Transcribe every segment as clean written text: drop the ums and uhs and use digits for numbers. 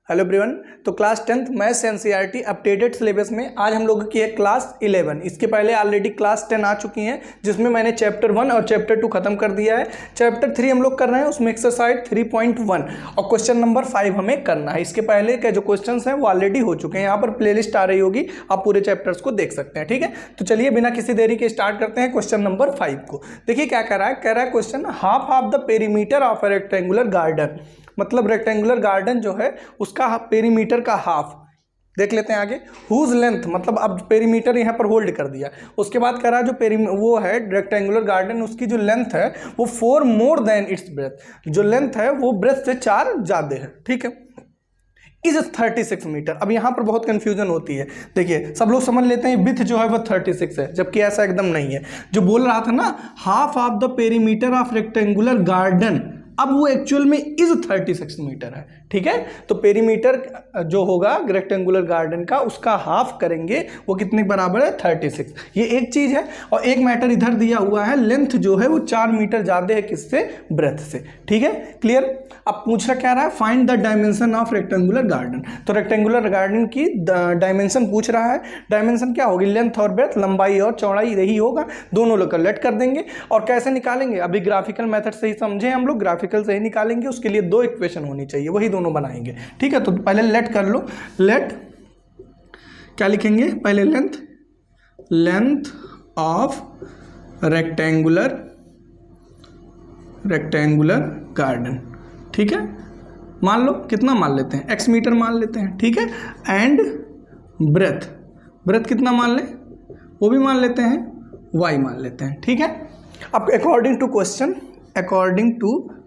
Hello everyone. तो class 10th maths NCERT updated syllabus में आज हम लोगों की है क्लास 11। इसके पहले ऑलरेडी क्लास 10 आ चुकी हैं जिसमें मैंने चैप्टर 1 और चैप्टर 2 खत्म कर दिया है। चैप्टर 3 हम लोग कर रहे हैं, उसमें एक्सरसाइज 3.1 और क्वेश्चन नंबर 5 हमें करना है। इसके पहले के जो क्वेश्चन हैं वो ऑलरेडी हो चुके हैं, यहाँ पर प्लेलिस्ट आ रही होगी, आप पूरे चैप्टर्स को देख सकते हैं। ठीक है, तो चलिए बिना किसी देरी के स्टार्ट करते हैं क्वेश्चन नंबर 5 को। देखिए क्या कह रहा है question, half of the perimeter of A rectangular garden, मतलब रेक्टेंगुलर गार्डन जो है उसका पेरीमीटर का हाफ देख लेते हैं आगे। हुज लेंथ, मतलब अब पेरीमीटर यहाँ पर होल्ड कर दिया, उसके बाद कह रहा है जो वो है रेक्टेंगुलर गार्डन, उसकी जो लेंथ है वो 4 मोर देन इट्स ब्रेथ, जो लेंथ है वो ब्रेथ से 4 ज़्यादा है। ठीक है, इज 36 मीटर। अब यहाँ पर बहुत कंफ्यूजन होती है। देखिए सब लोग समझ लेते हैं विथ जो है वो 36 है, जबकि ऐसा एकदम नहीं है। जो बोल रहा था ना half of the perimeter of rectangular garden, अब वो एक्चुअल में इज 36 मीटर है। ठीक है, तो पेरीमीटर जो होगा रेक्टेंगुलर गार्डन का उसका हाफ करेंगे, वो कितने बराबर है 36। ये एक चीज है। और एक मैटर इधर दिया हुआ है, लेंथ जो है वो 4 मीटर ज्यादा है किससे, ब्रेथ से। ठीक है, क्लियर। अब पूछा क्या रहा है, find the dimension of rectangular garden. तो रेक्टेंगुलर गार्डन की डायमेंशन पूछ रहा है। डायमेंशन क्या होगी, लेंथ और ब्रेथ, लंबाई और चौड़ाई यही होगा, दोनों लोग लेट कर देंगे। और कैसे निकालेंगे, अभी ग्राफिकल मेथड से ही समझे हम लोग, ग्राफिकल से ही निकालेंगे। उसके लिए 2 इक्वेशन होनी चाहिए, वही दोनों बनाएंगे। ठीक है, तो पहले लेट कर लो। लेट क्या लिखेंगे, पहले लेंथ ऑफ रेक्टेंगुलर गार्डन। ठीक है, मान लो कितना मान लेते हैं, x मीटर मान लेते हैं। ठीक है, एंड ब्रेथ कितना मान लें, वो भी मान लेते हैं, y मान लेते हैं। ठीक है, अब अकॉर्डिंग टू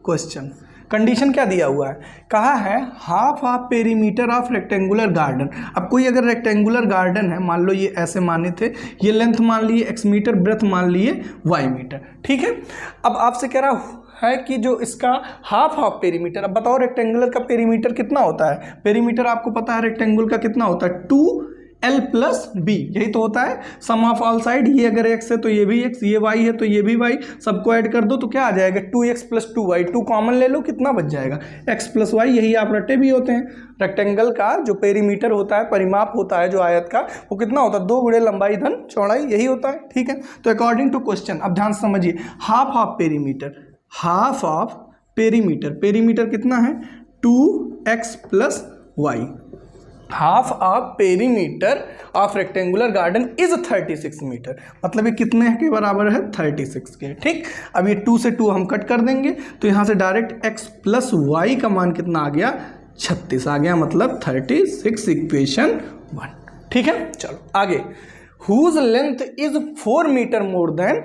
क्वेश्चन कंडीशन क्या दिया हुआ है, कहा है half of perimeter of rectangular garden. अब कोई अगर रेक्टेंगुलर गार्डन है, मान लो ये ऐसे माने थे, ये लेंथ मान लिए x मीटर, ब्रेथ मान लिए y मीटर। ठीक है, अब आपसे कह रहा है कि जो इसका हाफ ऑफ पेरीमीटर, अब बताओ रेक्टेंगुलर का पेरीमीटर कितना होता है। पेरीमीटर आपको पता है रेक्टेंगुलर का कितना होता है, 2l + b, यही तो होता है सम ऑफ ऑल साइड। ये अगर x है तो ये भी x, ये y है तो ये भी y, सबको ऐड कर दो तो क्या आ जाएगा, 2x + 2y। 2 कॉमन ले लो, कितना बच जाएगा, x + y। यही आप रटे भी होते हैं। रेक्टेंगल का जो पेरीमीटर होता है, परिमाप होता है जो आयत का, वो कितना होता है, 2 गुणे लंबाई धन चौड़ाई, यही होता है। ठीक है, तो अकॉर्डिंग टू क्वेश्चन, अब ध्यान से समझिए, हाफ ऑफ पेरीमीटर कितना है, 2x + y। Half of perimeter of rectangular garden is 36 metre, मतलब ये कितने के बराबर है, 36 के। ठीक, अब ये 2 से 2 हम कट कर देंगे, तो यहाँ से डायरेक्ट x + y का मान कितना आ गया, 36 आ गया, मतलब 36, इक्वेशन 1। ठीक है, चलो आगे। Whose length is 4 metre more than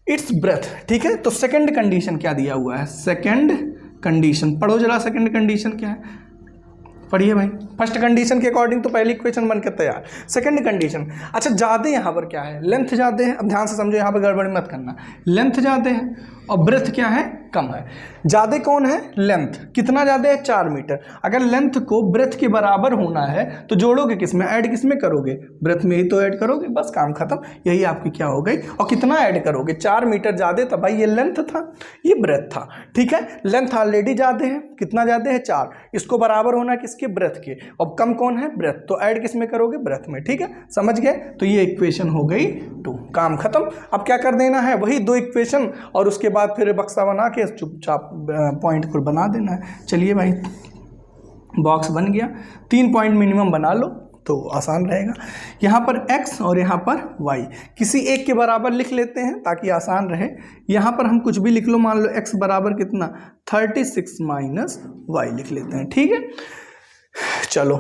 its breadth. ठीक है, तो सेकंड कंडीशन क्या दिया हुआ है, सेकंड कंडीशन पढ़ो जरा। सेकंड कंडीशन क्या है, पढ़िए भाई। फर्स्ट कंडीशन के अकॉर्डिंग तो पहली इक्वेशन बनकर तैयार। सेकंड कंडीशन, अच्छा ज़्यादा यहाँ पर क्या है, लेंथ ज़्यादा है। अब ध्यान से समझो, यहाँ पर गड़बड़ी मत करना। लेंथ ज़्यादा है और ब्रेथ क्या है, कम है। ज़्यादा कौन है, लेंथ। कितना ज़्यादा है, 4 मीटर। अगर लेंथ को ब्रेथ के बराबर होना है तो जोड़ोगे किस में, ऐड किस में करोगे, ब्रेथ में ही तो ऐड करोगे, बस काम खत्म। यही आपकी क्या हो गई। और कितना ऐड करोगे, 4 मीटर ज़्यादा था भाई, ये लेंथ था, ये ब्रेथ था। ठीक है, लेंथ ऑलरेडी ज़्यादा है, कितना ज़्यादा है, 4। इसको बराबर होना किसके, ब्रेथ के। और कम कौन है, ब्रेथ, तो ऐड किस में करोगे, ब्रेथ में। ठीक है, समझ गए। तो ये इक्वेशन हो गई 2, काम खत्म। अब क्या कर देना है, वही 2 इक्वेशन, और उसके बाद फिर बक्सा बना के चुपचाप पॉइंट पर बना देना है। चलिए भाई, बॉक्स बन गया। 3 पॉइंट मिनिमम बना लो तो आसान रहेगा। यहाँ पर x और यहाँ पर y, किसी एक के बराबर लिख लेते हैं ताकि आसान रहे। यहाँ पर हम कुछ भी लिख लो, मान लो x बराबर कितना, 36 - y लिख लेते हैं। ठीक है, चलो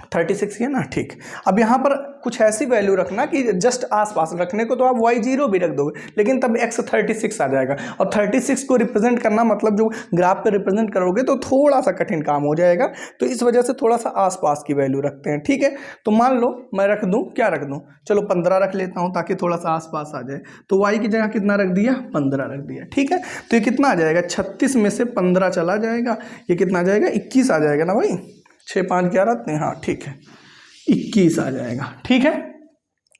36 है ना, ठीक। अब यहाँ पर कुछ ऐसी वैल्यू रखना कि जस्ट आसपास रखने को तो आप y0 भी रख दोगे, लेकिन तब x 36 आ जाएगा। और 36 को रिप्रेजेंट करना, मतलब जो ग्राफ पे रिप्रेजेंट करोगे तो थोड़ा सा कठिन काम हो जाएगा, तो इस वजह से थोड़ा सा आसपास की वैल्यू रखते हैं। ठीक है, तो मान लो मैं रख दूँ, क्या रख दूँ, चलो 15 रख लेता हूँ ताकि थोड़ा सा आसपास आ जाए। तो y की जगह कितना रख दिया, 15 रख दिया। ठीक है, तो ये कितना आ जाएगा, 36 में से 15 चला जाएगा, ये कितना आ जाएगा, 21 आ जाएगा ना भाई। 6 5 11, हाँ ठीक है, 21 आ जाएगा। ठीक है,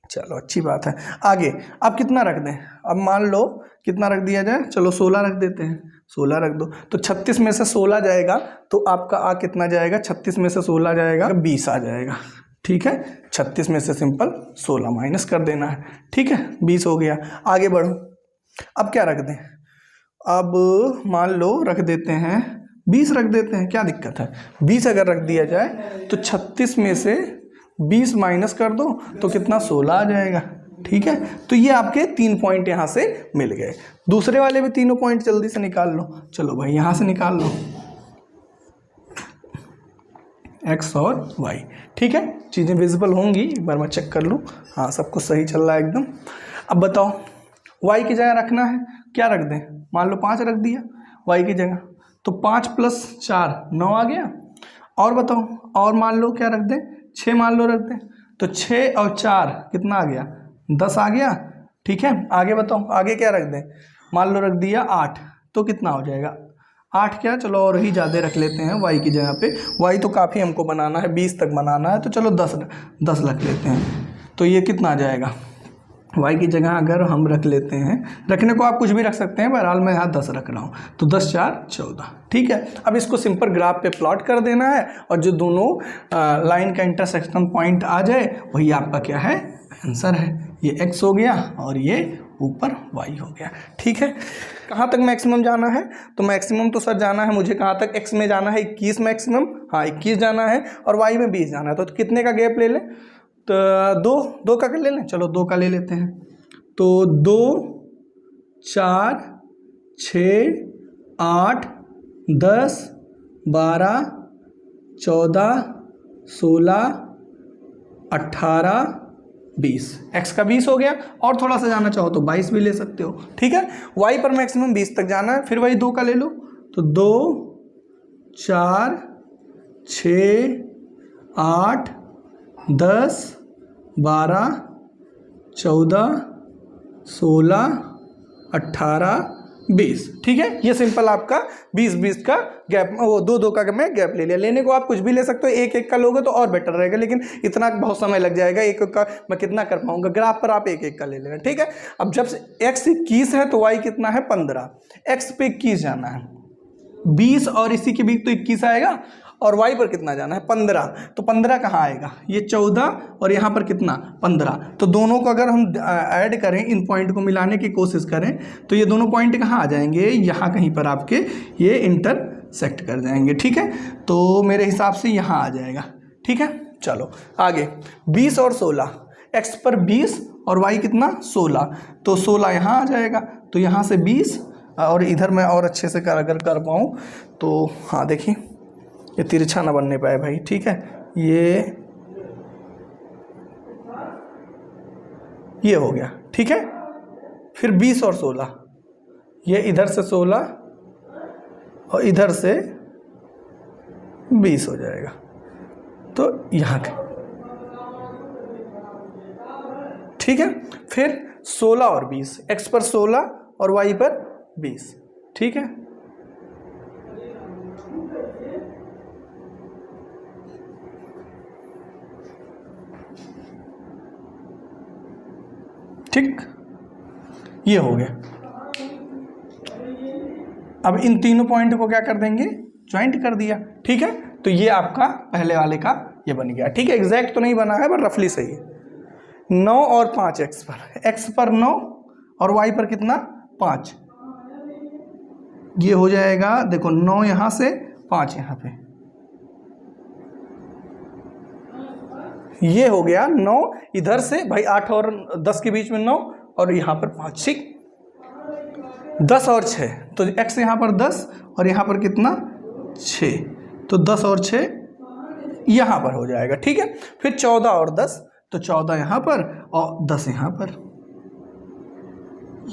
चलो अच्छी बात है। आगे अब कितना रख दें, अब मान लो कितना रख दिया जाए, चलो 16 रख देते हैं। 16 रख दो, तो 36 में से 16 जाएगा तो आपका आ कितना जाएगा, 36 में से 16 जाएगा 20 आ जाएगा। ठीक है, 36 में से सिंपल 16 माइनस कर देना है। ठीक है, 20 हो गया। आगे बढ़ो, अब क्या रख दें, अब मान लो रख देते हैं 20 रख देते हैं, क्या दिक्कत है। 20 अगर रख दिया जाए तो 36 में से 20 माइनस कर दो तो कितना 16 आ जाएगा। ठीक है, तो ये आपके 3 पॉइंट यहाँ से मिल गए। दूसरे वाले भी तीनों पॉइंट जल्दी से निकाल लो। चलो भाई यहाँ से निकाल लो x और y। ठीक है, चीज़ें विजिबल होंगी, एक बार मैं चेक कर लूँ। हाँ, सब कुछ सही चल रहा है एकदम। अब बताओ y की जगह रखना है, क्या रख दें, मान लो 5 रख दिया y की जगह, तो 5 + 4 9 आ गया। और बताओ, और मान लो क्या रख दें, 6 मान लो रख दें, तो 6 और 4 कितना आ गया, 10 आ गया। ठीक है, आगे बताओ, आगे क्या रख दें, मान लो रख दिया 8, तो कितना हो जाएगा 8 क्या, चलो और ही ज़्यादा रख लेते हैं y की जगह पे। y तो काफ़ी हमको बनाना है, 20 तक बनाना है, तो चलो 10 रख लेते हैं। तो ये कितना आ जाएगा, y की जगह अगर हम रख लेते हैं, रखने को आप कुछ भी रख सकते हैं, बहरहाल मैं यहाँ 10 रख रहा हूँ, तो 10 4 14। ठीक है, अब इसको सिंपल ग्राफ पे प्लॉट कर देना है और जो दोनों लाइन का इंटरसेक्शन पॉइंट आ जाए वही आपका क्या है, आंसर है। ये x हो गया और ये ऊपर y हो गया। ठीक है, कहाँ तक मैक्सिमम जाना है, तो मैक्सिमम तो सर जाना है मुझे कहाँ तक, x में जाना है 21 मैक्सिमम, हाँ 21 जाना है, और y में 20 जाना है। तो कितने का गैप ले लें, तो 2 का ले लें, चलो 2 का ले लेते हैं। तो 2 4 6 8 10 12 14 16 18 20, x का 20 हो गया, और थोड़ा सा जाना चाहो तो 22 भी ले सकते हो। ठीक है, y पर मैक्सिमम 20 तक जाना है, फिर वही 2 का ले लो, तो 2 4 6 8 10 12 14 16 18 20। ठीक है, ये सिंपल आपका 20 का गैप, वो 2 का मैं गैप ले लिया। लेने को आप कुछ भी ले सकते हो, 1 का लोगे तो और बेटर रहेगा, लेकिन इतना बहुत समय लग जाएगा, 1 का मैं कितना कर पाऊंगा। ग्राफ पर आप 1 का ले लेना। ठीक है, अब जब से x 21 है तो y कितना है 15, x पे 21 जाना है, 20 और इसी के बीच तो 21 आएगा, और y पर कितना जाना है 15, तो 15 कहाँ आएगा, ये 14 और यहाँ पर कितना 15, तो दोनों को अगर हम ऐड करें, इन पॉइंट को मिलाने की कोशिश करें, तो ये दोनों पॉइंट कहाँ आ जाएंगे, यहाँ कहीं पर आपके ये इंटरसेक्ट कर जाएंगे। ठीक है, तो मेरे हिसाब से यहाँ आ जाएगा। ठीक है, चलो आगे 20 और 16, x पर 20 और y कितना 16, तो 16 यहाँ आ जाएगा, तो यहाँ से 20, और इधर मैं और अच्छे से अगर कर पाऊँ तो हाँ देखिए ये तिरछा ना बनने पाए भाई। ठीक है, ये हो गया। ठीक है, फिर 20 और 16, ये इधर से 16 और इधर से 20 हो जाएगा, तो यहाँ का। ठीक है, फिर 16 और 20, x पर 16 और y पर 20। ठीक है, ठीक, ये हो गया। अब इन तीनों पॉइंट को क्या कर देंगे, ज्वाइंट कर दिया। ठीक है, तो ये आपका पहले वाले का ये बन गया। ठीक है, एग्जैक्ट तो नहीं बना है पर रफली सही है। 9 और 5 x पर 9 और y पर कितना 5, ये हो जाएगा, देखो 9 यहाँ से 5 यहाँ पे, ये हो गया 9 इधर से भाई, 8 और 10 के बीच में 9 और यहाँ पर 5। ठीक, 10 और 6, तो x यहाँ पर 10 और यहाँ पर कितना 6, तो 10 और 6 यहाँ पर हो जाएगा। ठीक है, फिर 14 और 10, तो 14 यहाँ पर और 10 यहाँ पर,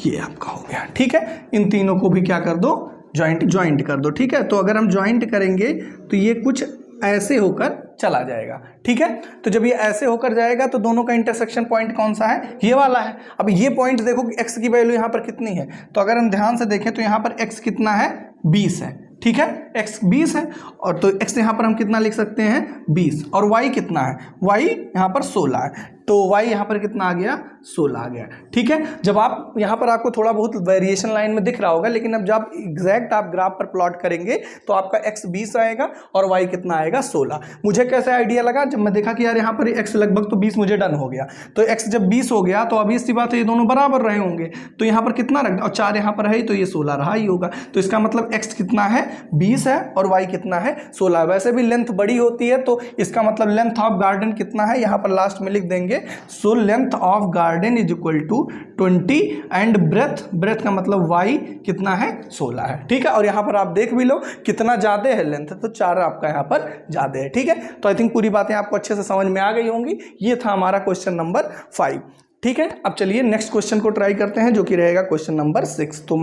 ये आपका हो गया। ठीक है, इन तीनों को भी क्या कर दो, ज्वाइंट कर दो। ठीक है, तो अगर हम ज्वाइंट करेंगे तो ये कुछ ऐसे होकर चला जाएगा। ठीक है, तो जब ये ऐसे होकर जाएगा तो दोनों का इंटरसेक्शन पॉइंट कौन सा है, ये वाला है। अब ये पॉइंट देखो कि x की वैल्यू यहाँ पर कितनी है, तो अगर हम ध्यान से देखें तो यहाँ पर x कितना है 20 है। ठीक है, x 20 है, और तो x यहाँ पर हम कितना लिख सकते हैं 20, और y कितना है, y यहाँ पर 16 है। तो y यहाँ पर कितना आ गया 16 आ गया। ठीक है, जब आप यहाँ पर आपको थोड़ा बहुत वेरिएशन लाइन में दिख रहा होगा, लेकिन अब जब एग्जैक्ट आप ग्राफ पर प्लॉट करेंगे तो आपका x 20 आएगा और y कितना आएगा 16। मुझे कैसे आइडिया लगा, जब मैं देखा कि यार यहाँ पर x लगभग तो 20 मुझे डन हो गया, तो x जब 20 हो गया तो अभी सी बात है ये दोनों बराबर रहे होंगे, तो यहाँ पर कितना रख और 4 यहाँ पर है तो ये 16 रहा ही होगा। तो इसका मतलब x कितना है 20 है और y कितना है 16। वैसे भी लेंथ बड़ी होती है तो इसका मतलब लेंथ ऑफ गार्डन कितना है यहाँ पर लास्ट में लिख देंगे। So length of garden is equal to 20 and breadth का मतलब y कितना है 16 है। ठीक है, और यहाँ पर आप देख भी लो कितना ज़्यादा है लेंथ, तो 4 आपका यहाँ पर ज़्यादा है। ठीक है, तो आई थिंक पूरी बातें आपको अच्छे से समझ में आ गई होंगी। ये था हमारा क्वेश्चन नंबर 5। ठीक है, अब चलिए नेक्स्ट क्वेश्चन को ट्राई करते हैं, जो कि रहेगा क्वेश्चन नंबर 6। तो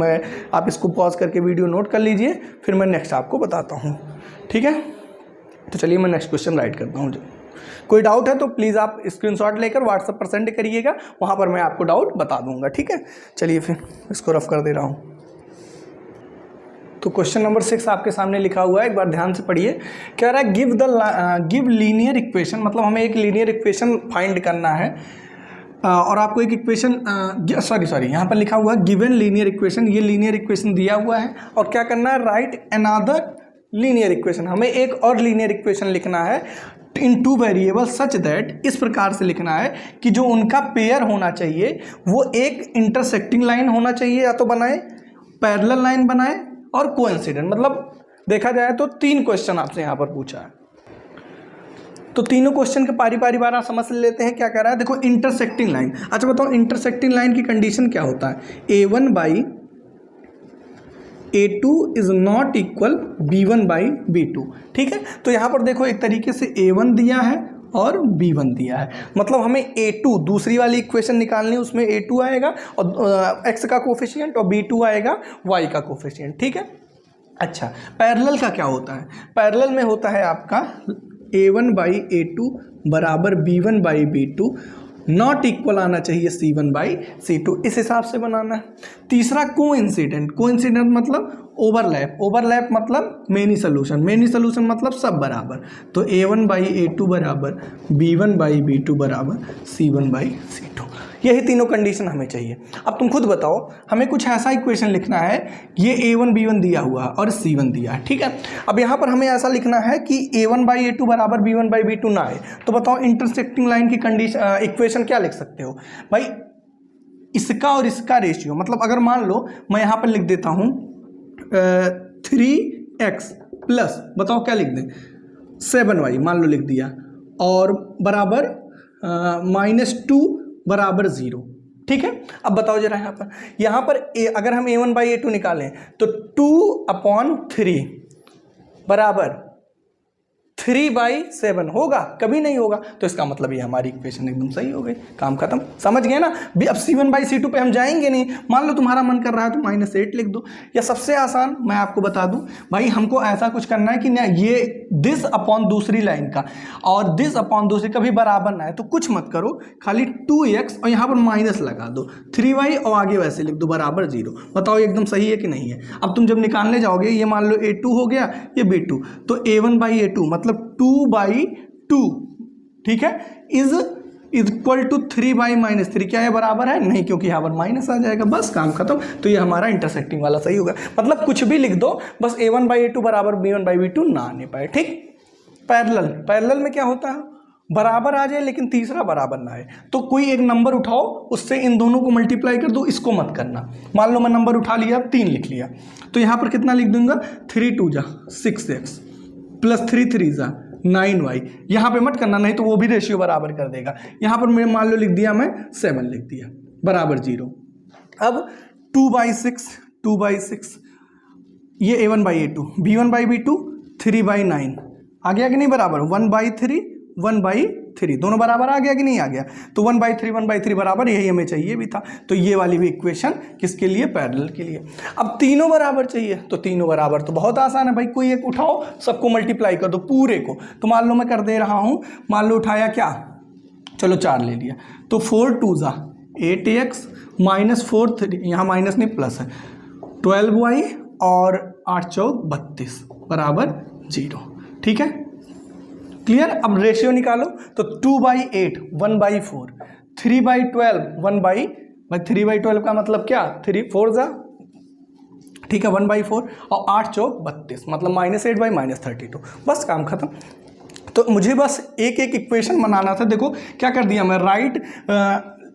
आप इसको पॉज करके वीडियो नोट कर लीजिए, फिर मैं नेक्स्ट आपको बताता हूँ। ठीक है, तो चलिए मैं नेक्स्ट क्वेश्चन राइट करता हूँ। कोई डाउट है तो प्लीज़ आप स्क्रीनशॉट लेकर व्हाट्सएप पर सेंड करिएगा, वहाँ पर मैं आपको डाउट बता दूंगा। ठीक है, चलिए फिर इसको रफ कर दे रहा हूँ। तो क्वेश्चन नंबर 6 आपके सामने लिखा हुआ है, एक बार ध्यान से पढ़िए। कह रहा है गिव लीनियर इक्वेशन, मतलब हमें एक लीनियर इक्वेशन फाइंड करना है और आपको एक इक्वेशन यहाँ पर लिखा हुआ है गिवन लीनियर इक्वेशन। ये लीनियर इक्वेशन दिया हुआ है और क्या करना है, राइट अनदर लीनियर इक्वेशन। हमें एक और लीनियर इक्वेशन लिखना है इन टू वेरिएबल सच दैट, इस प्रकार से लिखना है कि जो उनका पेयर होना चाहिए वो एक इंटरसेक्टिंग लाइन होना चाहिए, या तो बनाए पैरेलल लाइन बनाए और कोइंसिडेंट। मतलब देखा जाए तो 3 क्वेश्चन आपसे यहाँ पर पूछा है, तो तीनों क्वेश्चन के पारी बार आप समझ लेते हैं क्या कह रहा है। देखो इंटरसेक्टिंग लाइन, अच्छा बताओ इंटरसेक्टिंग लाइन की कंडीशन क्या होता है, A1 by A2 is not equal B1 by B2। ठीक है, तो यहाँ पर देखो एक तरीके से A1 दिया है और B1 दिया है, मतलब हमें A2 दूसरी वाली इक्वेशन निकालनी है, उसमें A2 आएगा और x का कोफिशिएंट और B2 आएगा y का कोफिशिएंट। ठीक है, अच्छा पैरेलल का क्या होता है, पैरेलल में होता है आपका A1 बाई A2 बराबर B1 by B2 not equal आना चाहिए C1 बाई C2, इस हिसाब से बनाना है। तीसरा कोइंसिडेंट, कोइंसिडेंट मतलब ओवरलैप, ओवरलैप मतलब मेनी सोल्यूशन, मेनी सोल्यूशन मतलब सब बराबर। तो A1 बाई A2 बराबर B1 बाई B2 बराबर C1 बाई C2, यही तीनों कंडीशन हमें चाहिए। अब तुम खुद बताओ, हमें कुछ ऐसा इक्वेशन लिखना है, ये A1 B1 दिया हुआ और C1 दिया है। ठीक है, अब यहाँ पर हमें ऐसा लिखना है कि A1 बाई A2 बराबर B1 बाई B2 ना आए, तो बताओ इंटरसेक्टिंग लाइन की कंडीशन इक्वेशन क्या लिख सकते हो भाई, इसका और इसका रेशियो। मतलब अगर मान लो मैं यहाँ पर लिख देता हूँ 3x प्लस, बताओ क्या लिख दें 7y मान लो लिख दिया, और बराबर -2 बराबर 0। ठीक है, अब बताओ जरा यहाँ पर अगर हम A1 बाई A2 निकालें तो 2/3 बराबर 3/7 होगा, कभी नहीं होगा। तो इसका मतलब ये हमारी इक्वेशन एकदम सही हो गई, काम खत्म। समझ गए ना। अब C1 बाई C2 पे हम जाएंगे नहीं, मान लो तुम्हारा मन कर रहा है तो -8 लिख दो, या सबसे आसान मैं आपको बता दूं भाई, हमको ऐसा कुछ करना है कि ना ये दिस अपॉन दूसरी लाइन का और दिस अपॉन दूसरी का भी बराबर ना है, तो कुछ मत करो, खाली 2x और यहाँ पर माइनस लगा दो, 3y और आगे वैसे लिख दो बराबर 0। बताओ एकदम सही है कि नहीं है। अब तुम जब निकालने जाओगे, ये मान लो A2 हो गया, ये B2, तो A1 बाई A2 मतलब 2/2, ठीक है, इज इक्वल टू 3/-3। क्या है बराबर है नहीं, क्योंकि यहाँ पर माइनस आ जाएगा, बस काम खत्म। तो ये हमारा इंटरसेक्टिंग वाला सही होगा। मतलब कुछ भी लिख दो, बस A1 बाई A2 बराबर B1 बाई B2 ना आने पाए। ठीक, पैरेलल, पैरेलल में क्या होता है, बराबर आ जाए लेकिन तीसरा बराबर ना आए, तो कोई एक नंबर उठाओ, उससे इन दोनों को मल्टीप्लाई कर दो, इसको मत करना। मान लो मैं नंबर उठा लिया 3 लिख लिया, तो यहाँ पर कितना लिख दूंगा 3 2 जा 6x प्लस 3 3 जा 9y, यहाँ पे मत करना, नहीं तो वो भी रेशियो बराबर कर देगा। यहाँ पर मैं मान लो लिख दिया, मैं 7 लिख दिया बराबर 0। अब 2/6 ये A1 by A2, B1 by B2 3/9 आ गया कि नहीं बराबर, 1/3 दोनों बराबर आ गया कि नहीं आ गया। तो 1/3 बराबर, यही हमें चाहिए भी था। तो ये वाली भी इक्वेशन किसके लिए, पैरेलल के लिए। अब तीनों बराबर चाहिए, तो तीनों बराबर तो बहुत आसान है भाई, कोई एक उठाओ, सबको मल्टीप्लाई कर दो पूरे को। तो मान लो मैं कर दे रहा हूँ, मान लो उठाया क्या, चलो 4 ले लिया, तो 4 2 जा 8x -4 3, यहाँ माइनस नहीं प्लस है, 12y और 8 4 32 बराबर 0। ठीक है, क्लियर। अब रेशियो निकालो तो 2/8 1/4, 3/12 3/12 का मतलब क्या, 3 4 जा, ठीक है 1/4, और 8 चौक 32 मतलब -8/- 32। बस काम खत्म। तो मुझे बस एक एक इक्वेशन बनाना था। देखो क्या कर दिया मैं,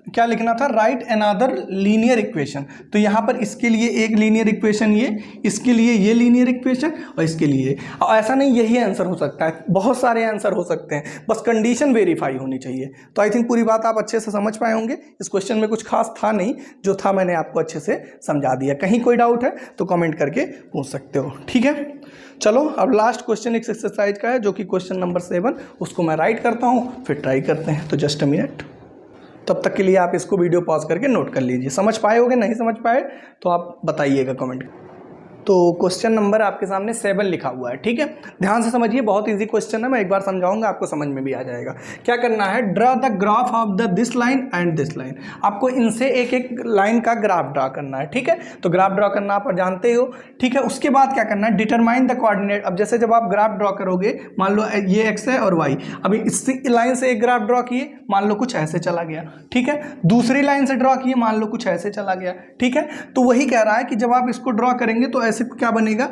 क्या लिखना था, राइट अनदर लीनियर इक्वेशन। तो यहाँ पर इसके लिए एक लीनियर इक्वेशन, ये इसके लिए ये लीनियर इक्वेशन, और इसके लिए। और ऐसा नहीं यही आंसर हो सकता है, बहुत सारे आंसर हो सकते हैं, बस कंडीशन वेरीफाई होनी चाहिए। तो आई थिंक पूरी बात आप अच्छे से समझ पाए होंगे। इस क्वेश्चन में कुछ खास था नहीं, जो था मैंने आपको अच्छे से समझा दिया। कहीं कोई डाउट है तो कमेंट करके पूछ सकते हो, ठीक है। चलो अब लास्ट क्वेश्चन इस एक्सरसाइज का है, जो कि क्वेश्चन नंबर 7, उसको मैं राइट करता हूँ, फिर ट्राई करते हैं। तो जस्ट अ मिनट, तब तक के लिए आप इसको वीडियो पॉज करके नोट कर लीजिए। समझ पाए होगे, नहीं समझ पाए तो आप बताइएगा कमेंट। तो क्वेश्चन नंबर आपके सामने 7 लिखा हुआ है, ठीक है। ध्यान से समझिए, बहुत इजी क्वेश्चन है, मैं एक बार समझाऊंगा, आपको समझ में भी आ जाएगा। क्या करना है, draw the graph of the this line and this line. आपको इनसे एक एक लाइन का ग्राफ ड्रा करना है, ठीक है। तो ग्राफ ड्रा करना आप जानते हो, ठीक है। उसके बाद क्या करना है, डिटरमाइन द कोऑर्डिनेट। अब जैसे जब आप ग्राफ ड्रा करोगे, मान लो ये एक्स है और वाई, अभी इस लाइन से एक ग्राफ ड्रा किए, मान लो कुछ ऐसे चला गया, ठीक है। दूसरी लाइन से ड्रा किए, मान लो कुछ ऐसे चला गया, ठीक है। तो वही कह रहा है कि जब आप इसको ड्रा करेंगे तो क्या बनेगा,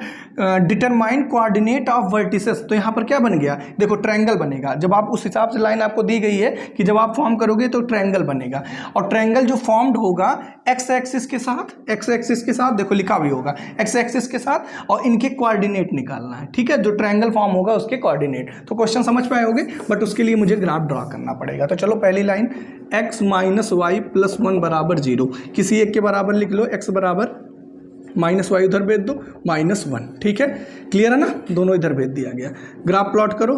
डिटरमाइन कोऑर्डिनेट ऑफ वर्टिसेस। तो यहां पर क्या बन गया, देखो ट्रायंगल बनेगा। जब आप उस हिसाब से लाइन आपको दी गई है कि जब आप फॉर्म करोगे तो ट्रायंगल बनेगा, और ट्रायंगल जो फॉर्म्ड होगा एक्स एक्सिस के साथ, देखो लिखा भी होगा एक्स एक्सिस के साथ, और इनके कोऑर्डिनेट निकालना है, ठीक है। जो ट्रायंगल फॉर्म होगा उसके कोऑर्डिनेट। तो क्वेश्चन समझ पाए होगे, बट उसके लिए मुझे ग्राफ ड्रा करना पड़ेगा। तो चलो पहली लाइन x - y + 1 = 0, किसी एक के बराबर लिख लो, x बराबर -y उधर भेज दो -1, ठीक है। क्लियर है ना, दोनों इधर भेज दिया गया। ग्राफ प्लॉट करो,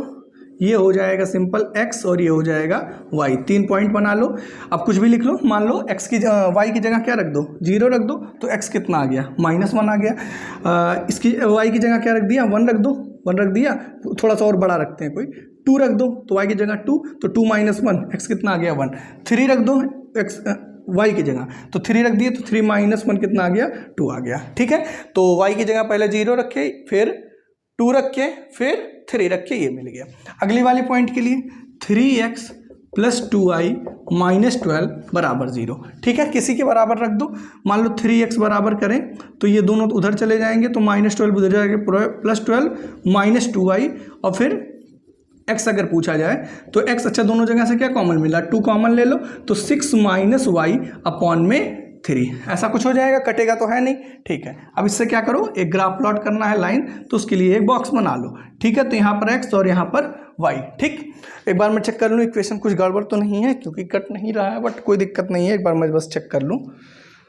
ये हो जाएगा सिंपल x और ये हो जाएगा y, 3 पॉइंट बना लो। अब कुछ भी लिख लो, मान लो x की y की जगह क्या रख दो, 0 रख दो, तो x कितना आ गया, -1 आ गया। इसकी y की जगह क्या रख दिया, 1 रख दो, 1 रख दिया। थोड़ा सा और बड़ा रखते हैं, कोई 2 रख दो, तो y की जगह 2, तो 2 - 1, x कितना आ गया 1। 3 रख दो x y की जगह, तो 3 रख दिए, तो 3 - 1 कितना आ गया, 2 आ गया, ठीक है। तो y की जगह पहले 0 रखे, फिर 2 रखे, फिर 3 रखे, ये मिल गया। अगली वाले पॉइंट के लिए 3x + 2y - 12 = 0, ठीक है। किसी के बराबर रख दो, मान लो 3x बराबर करें तो ये दोनों उधर चले जाएंगे, तो -12 उधर जाएंगे, +12 - 2y, और फिर x अगर पूछा जाए तो x, अच्छा दोनों जगह से क्या कॉमन मिला, 2 कॉमन ले लो, तो 6 - y/3, ऐसा कुछ हो जाएगा, कटेगा तो है नहीं, ठीक है। अब इससे क्या करो, एक ग्राफ प्लॉट करना है लाइन, तो उसके लिए एक बॉक्स बना लो, ठीक है। तो यहाँ पर x और यहाँ पर y, ठीक। एक बार मैं चेक कर लूँ इक्वेशन, कुछ गड़बड़ तो नहीं है, क्योंकि कट नहीं रहा है, बट कोई दिक्कत नहीं है। एक बार मैं बस चेक कर लूँ,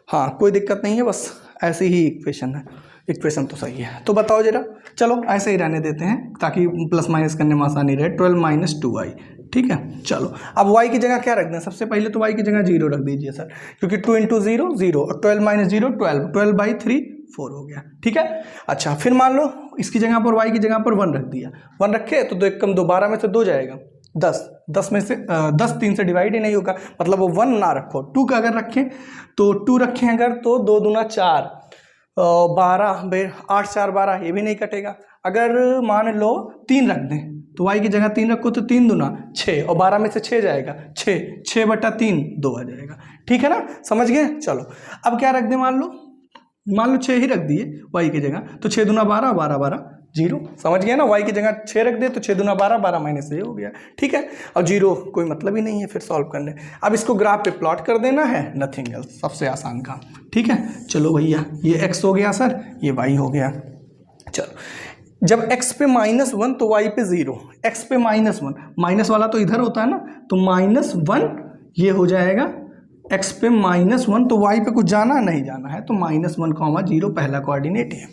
हाँ कोई दिक्कत नहीं है, बस ऐसी ही इक्वेशन है, इक्वेशन तो सही है। तो बताओ जरा, चलो ऐसे ही रहने देते हैं ताकि प्लस माइनस करने में आसानी रहे। 12 - 2y, ठीक है। चलो अब y की जगह क्या रख दें, सबसे पहले तो y की जगह 0 रख दीजिए सर, क्योंकि 2 × 0 0, और 12 - 0 12, 12/3 4 हो गया, ठीक है। अच्छा फिर मान लो इसकी जगह पर, y की जगह पर 1 रख दिया, 1 रखे तो 2 × 1 = 2, 12 में से 2 जाएगा 10 में से 10 3 से डिवाइड ही नहीं होगा, मतलब वो 1 ना रखो। 2 का अगर रखें तो 2 रखें अगर, तो 2 दूना 4, 12, 8 4 12, ये भी नहीं कटेगा। अगर मान लो 3 रख दें, तो y की जगह 3 रखो, तो 3 दूना 6, और 12 में से 6 जाएगा, 6/3 2 आ जाएगा, ठीक है ना, समझ गए। चलो अब क्या रख दें, मान लो 6 ही रख दिए y की जगह, तो 6 दूना 12, 12 12 0, समझ गया ना। y की जगह 6 रख दे, तो 6 दूना 12, 12 - 6 हो गया, ठीक है। अब 0 कोई मतलब ही नहीं है फिर सॉल्व करने। अब इसको ग्राफ पे प्लॉट कर देना है, नथिंग एल्स, सबसे आसान काम, ठीक है। चलो भैया, ये x हो गया सर, ये y हो गया। चलो जब x पे -1 तो y पे 0, x पे -1, माइनस वाला तो इधर होता है ना, तो -1 ये हो जाएगा, x पे -1 तो y पे कुछ जाना नहीं जाना है, तो -1, 0 पहला कोऑर्डिनेट है।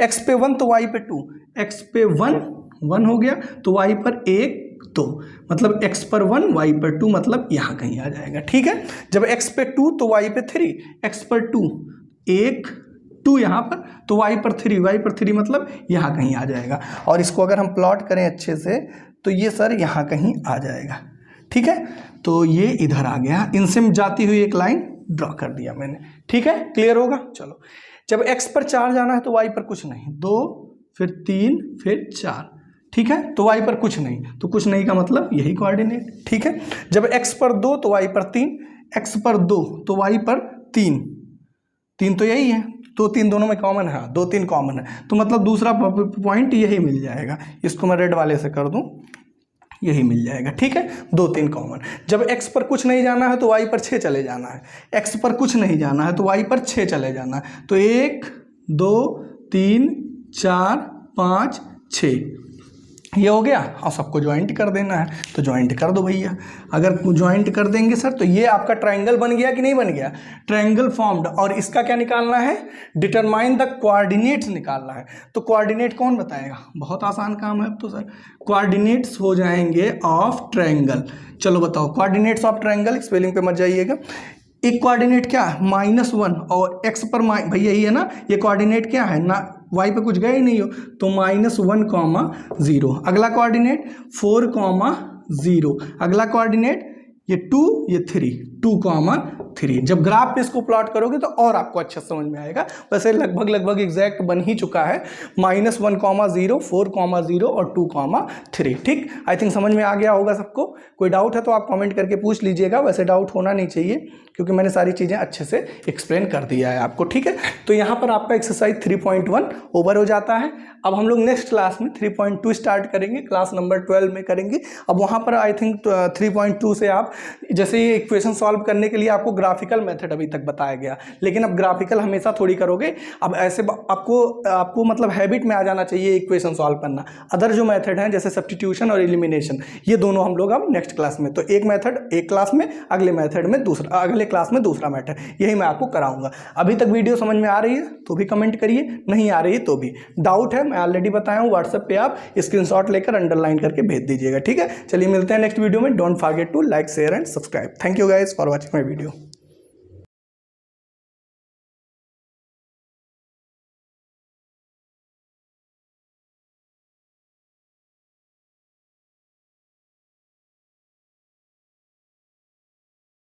x पे 1 तो y पे 2, x पे 1 हो गया, तो y पर 1 2, मतलब x पर 1 y पर 2, मतलब यहाँ कहीं आ जाएगा, ठीक है। जब x पे 2 तो y पे 3, x पर 2 1 2 यहाँ पर, तो y पर 3 मतलब यहाँ कहीं आ जाएगा। और इसको अगर हम प्लॉट करें अच्छे से, तो ये सर यहाँ कहीं आ जाएगा, ठीक है। तो ये इधर आ गया, इनसे जाती हुई एक लाइन ड्रॉ कर दिया मैंने, ठीक है। क्लियर होगा। चलो जब x पर 4 जाना है तो y पर कुछ नहीं, 2 फिर 3 फिर 4, ठीक है, तो y पर कुछ नहीं, तो कुछ नहीं का मतलब यही कोऑर्डिनेट। ठीक है, जब x पर 2 तो y पर 3, x पर 2 तो y पर 3, 3 तो यही है, 2 3 दोनों में कॉमन है, 2 3 कॉमन है, तो मतलब दूसरा पॉइंट यही मिल जाएगा। इसको मैं रेड वाले से कर दूं, यही मिल जाएगा। ठीक है, 2 3 कॉमन। जब x पर कुछ नहीं जाना है तो y पर 6 चले जाना है, x पर कुछ नहीं जाना है तो y पर 6 चले जाना है, तो 1 2 3 4 5 6 ये हो गया, और सबको ज्वाइंट कर देना है, तो ज्वाइंट कर दो भैया। अगर ज्वाइंट कर देंगे सर तो ये आपका ट्रायंगल बन गया कि नहीं बन गया, ट्रायंगल फॉर्म्ड। और इसका क्या निकालना है, डिटरमाइन द कोऑर्डिनेट्स निकालना है। तो कोऑर्डिनेट कौन बताएगा, बहुत आसान काम है अब तो सर, कोऑर्डिनेट्स हो जाएंगे ऑफ ट्रायंगल। चलो बताओ कोऑर्डिनेट्स ऑफ ट्रायंगल, स्पेलिंग पे मत जाइएगा। एक कोऑर्डिनेट क्या है -1 और x पर भैया यही है ना, ये कोऑर्डिनेट क्या है ना, y पे कुछ गया ही नहीं हो तो -1, 0। अगला कोऑर्डिनेट 4, 0। अगला कोऑर्डिनेट ये 2, ये 3, 2, 3। जब ग्राफ पे इसको प्लॉट करोगे तो और आपको अच्छा समझ में आएगा। वैसे लगभग एग्जैक्ट बन ही चुका है, -1, 0, 4, 0 और 2, 3। ठीक, आई थिंक समझ में आ गया होगा सबको। कोई डाउट है तो आप कमेंट करके पूछ लीजिएगा, वैसे डाउट होना नहीं चाहिए क्योंकि मैंने सारी चीज़ें अच्छे से एक्सप्लेन कर दिया है आपको। ठीक है, तो यहाँ पर आपका एक्सरसाइज 3.1 ओवर हो जाता है। अब हम लोग नेक्स्ट क्लास में 3.2 स्टार्ट करेंगे, क्लास नंबर 12 में करेंगे। अब वहाँ पर आई थिंक 3.2 से आप जैसे ये इक्वेशन सॉल्व करने के लिए आपको ग्राफिकल मेथड अभी तक बताया गया, लेकिन अब ग्राफिकल हमेशा थोड़ी करोगे, अब ऐसे आपको मतलब हैबिट में आ जाना चाहिए इक्वेशन सॉल्व करना। अदर जो मेथड हैं जैसे सब्स्टिट्यूशन और एलिमिनेशन, ये दोनों हम लोग अब नेक्स्ट क्लास में, तो एक मेथड एक क्लास में, अगले मेथड में दूसरा, अगले क्लास में दूसरा मेथड, यही मैं आपको कराऊंगा। अभी तक वीडियो समझ में आ रही है तो भी कमेंट करिए, नहीं आ रही है तो भी। डाउट है मैं ऑलरेडी बताया हूँ, व्हाट्सएप पे आप स्क्रीनशॉट लेकर अंडरलाइन करके भेज दीजिएगा। ठीक है, चलिए मिलते हैं नेक्स्ट वीडियो में। Don't forget to like share and subscribe. Thank you guys for watching my video.